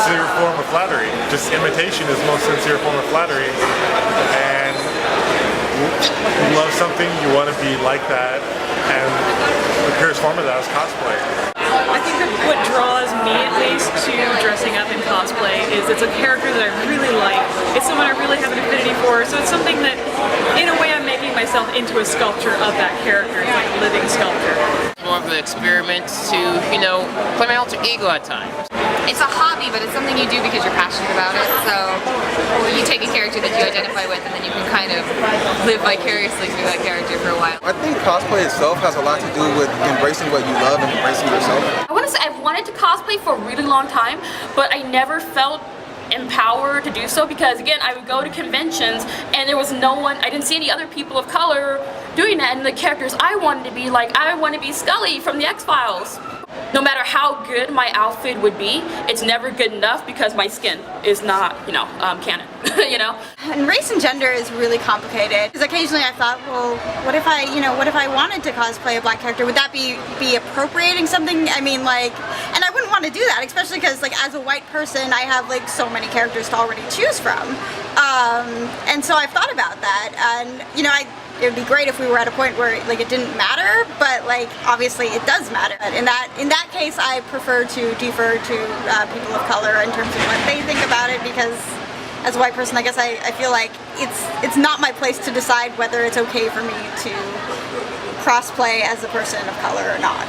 sincere form of flattery. Just imitation is the most sincere form of flattery. And you love something, you want to be like that, and the purest form of that is cosplay. I think that what draws me, at least, to dressing up in cosplay is it's a character that I really like. It's someone I really have an affinity for, so it's something that, in a way, I'm making myself into a sculpture of that character. It's like a living sculpture. More of an experiment to, you know, play my alter ego at times. It's a hobby, but it's something you do because you're passionate about it. So you take a character that you identify with, and then you can kind of live vicariously through that character for a while. I think cosplay itself has a lot to do with embracing what you love and embracing yourself. I want to say I've wanted to cosplay for a really long time, but I never felt empowered to do so because, again, I would go to conventions and there was no one, I didn't see any other people of color doing that, and the characters I wanted to be like, I want to be Scully from the X-Files. No matter how good my outfit would be, it's never good enough because my skin is not, canon, you know? And race and gender is really complicated. Because occasionally I thought, well, what if I wanted to cosplay a black character? Would that be appropriating something? I mean, like, and I wouldn't want to do that, especially because, like, as a white person, I have, like, so many characters to already choose from. And so I've thought about that, and, it would be great if we were at a point where, like, it didn't matter, but, like, obviously it does matter. But in that case, I prefer to defer to people of color in terms of what they think about it, because as a white person, I guess I feel like it's not my place to decide whether it's okay for me to crossplay as a person of color or not.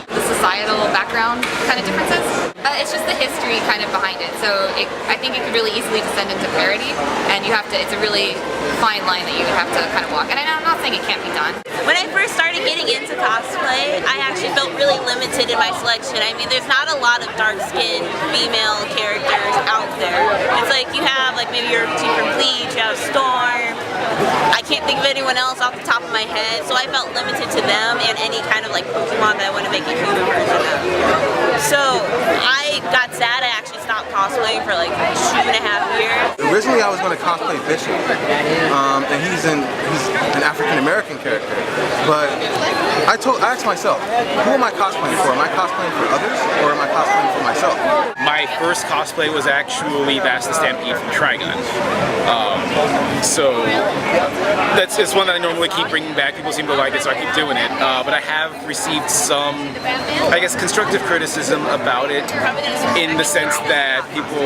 The societal background kind of differences. It's just the history kind of behind it. So I think it could really easily descend into parody, and it's a really fine line that you would have to kind of walk. And I'm not saying it can't be done. When I first started getting into cosplay, I actually felt really limited in my selection. I mean, there's not a lot of dark-skinned female characters out there. It's like you have, like, maybe your team from Bleach, you have Storm. I can't think of anyone else off the top of my head, so I felt limited to them and any kind of, like, Pokemon that I want to make a human version of. So I got sad. I actually stopped cosplaying for like 2.5 years. Originally, I was going to cosplay Bishop, and he's an African American character. But I asked myself, who am I cosplaying for? Am I cosplaying for others, or am I cosplaying for myself? My first cosplay was actually Vasta Stampede from Trigun. So it's one that I normally keep bringing back. People seem to like it, so I keep doing it. But I have received some, I guess, constructive criticism about it, in the sense that people,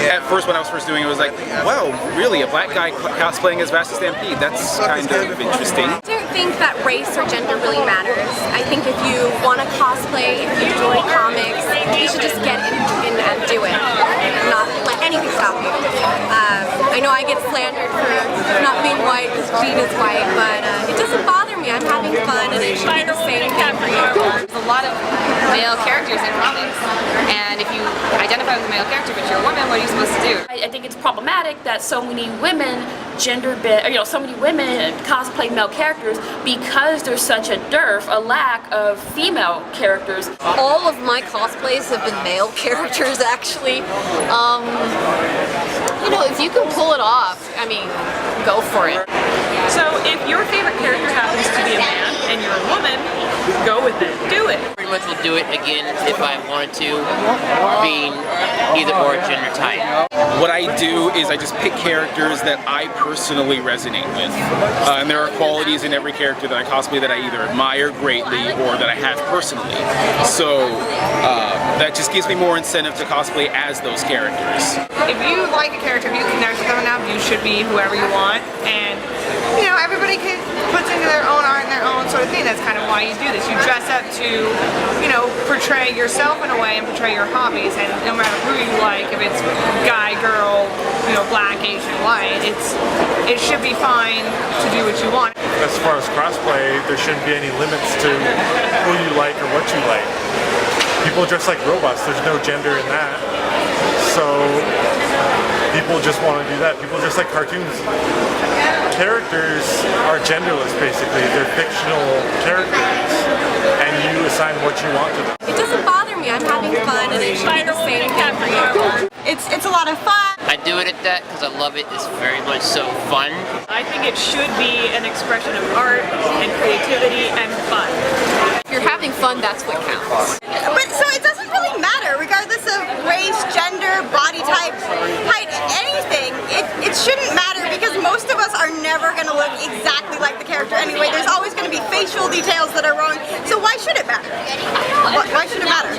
at first when I was first doing it, was like, wow, really, a black guy cosplaying as Vasta Stampede? That's kind of interesting. I don't think that race or gender really matters. I think if you want to cosplay, if you enjoy comics, you should just get in and do it. Not let anything stop you. I know I get slandered for not being white because Jean is white, but it doesn't bother me. I'm having fun, and it should be the same thing for you. There's a lot of male characters in comics, and if you identify with a male character but you're a woman, what are you supposed to do? I think it's problematic that so many women so many women cosplay male characters because there's such a lack of female characters. All of my cosplays have been male characters, actually. If you can pull it off, I mean, go for it. So if your favorite character happens to be a man and you're a woman, go with it. Do it. Pretty much will do it again if I wanted to, being either or gender type. What I do is I just pick characters that I personally resonate with. And there are qualities in every character that I cosplay that I either admire greatly or that I have personally. So that just gives me more incentive to cosplay as those characters. If you like a character, if you connect with them enough, you should be whoever you want. And everybody puts into their own art and their own sort of thing. That's kind of why you do this. You dress up to, portray yourself in a way and portray your hobbies. And no matter who you like, if it's guy, girl, black, Asian, white, it should be fine to do what you want. As far as crossplay, there shouldn't be any limits to who you like or what you like. People dress like robots. There's no gender in that. So people just want to do that. People dress like cartoons. Characters are genderless, basically. They're fictional characters, and you assign what you want to them. It doesn't bother me. I'm having fun, and it should be the same thing for you. It's a lot of fun. I do it at that because I love it. It's very much so fun. I think it should be an expression of art and creativity and fun. If you're having fun, that's what counts. But so it doesn't really matter, regardless of race, gender, exactly like the character anyway. There's always going to be facial details that are wrong. So why should it matter? Why should it matter?